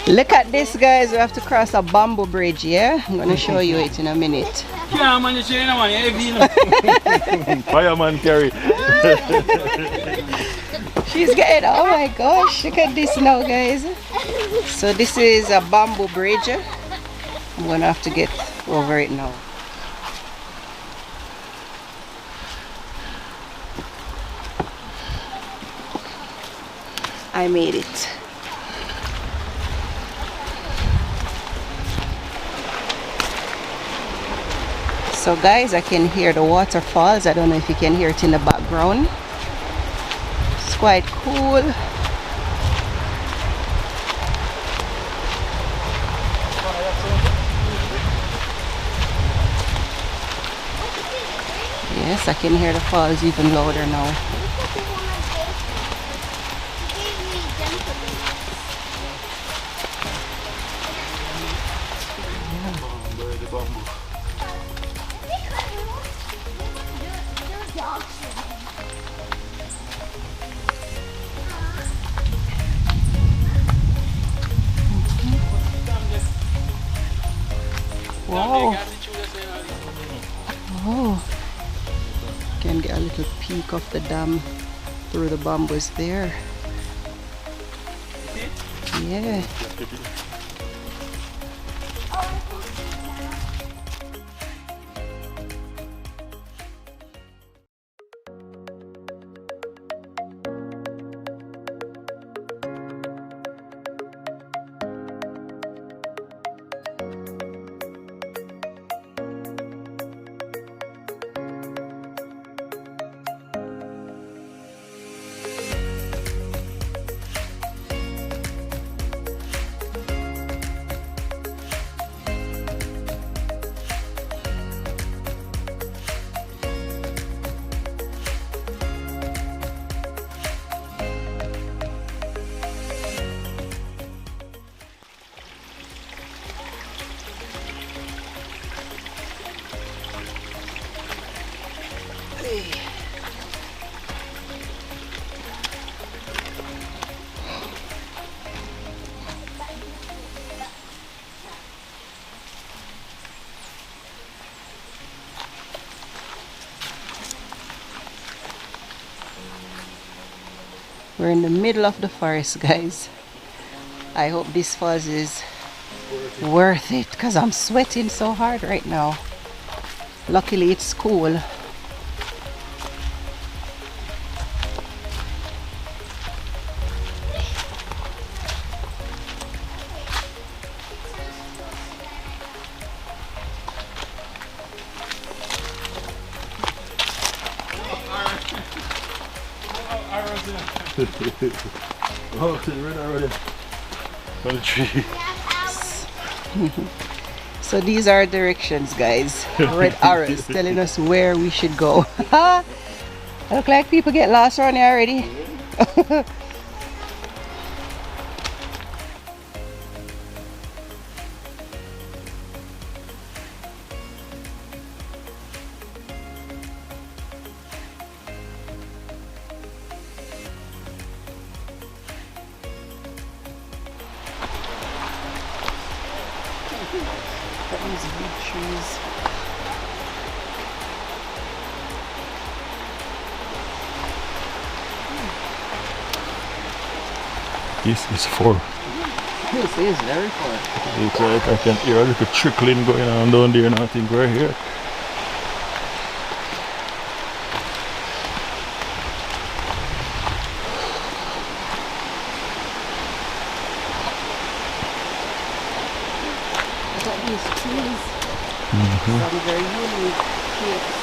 Look at this, guys. We have to cross a bamboo bridge, yeah? I'm going to show you it in a minute. Yeah, man, you man, heavy. Fireman carry. She's getting, oh my gosh, look at this now, guys. So this is a bamboo bridge. I'm going to have to get over it now. I made it. So guys, I can hear the waterfalls. I don't know if you can hear it in the background. It's quite cool. Yes, I can hear the falls even louder now. Wow. Oh, can get a little peek of the dam through the bamboos there. Yeah. We're in the middle of the forest, guys. I hope this falls is worth it because I'm sweating so hard right now. Luckily it's cool. Oh, it's right already on the tree. So these are directions, guys. Red arrows telling us where we should go. Look like people get lost around here already. These big trees. This is for. This is very far. It's like I can hear a little trickling going on down there, and I think we're here. These trees, some very unique shapes.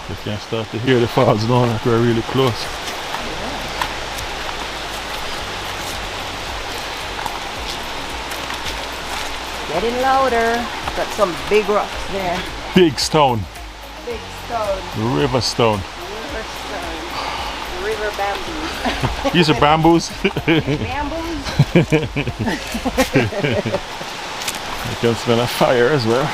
You can start to hear the falls now that we're really close. Getting louder. Got some big rocks there. Big stone. Big stone. River stone. River stone. River bamboos. These are bamboos. Bamboos? You can smell a fire as well.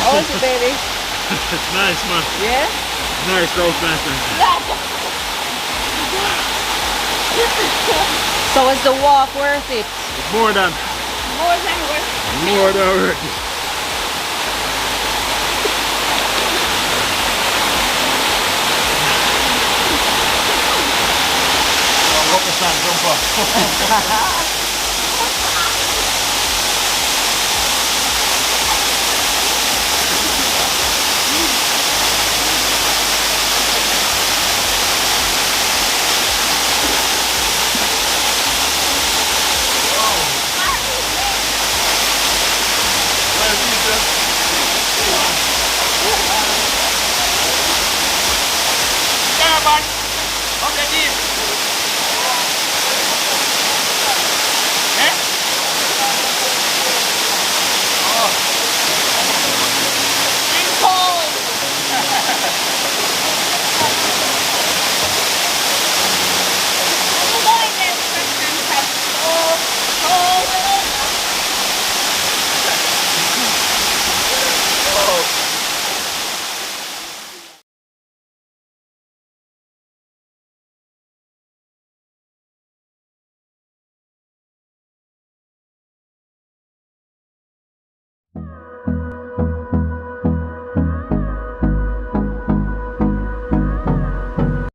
How is it, baby? It's nice, man. Yeah? Nice, those nice. So is the walk worth it? More than worth it. Jump off.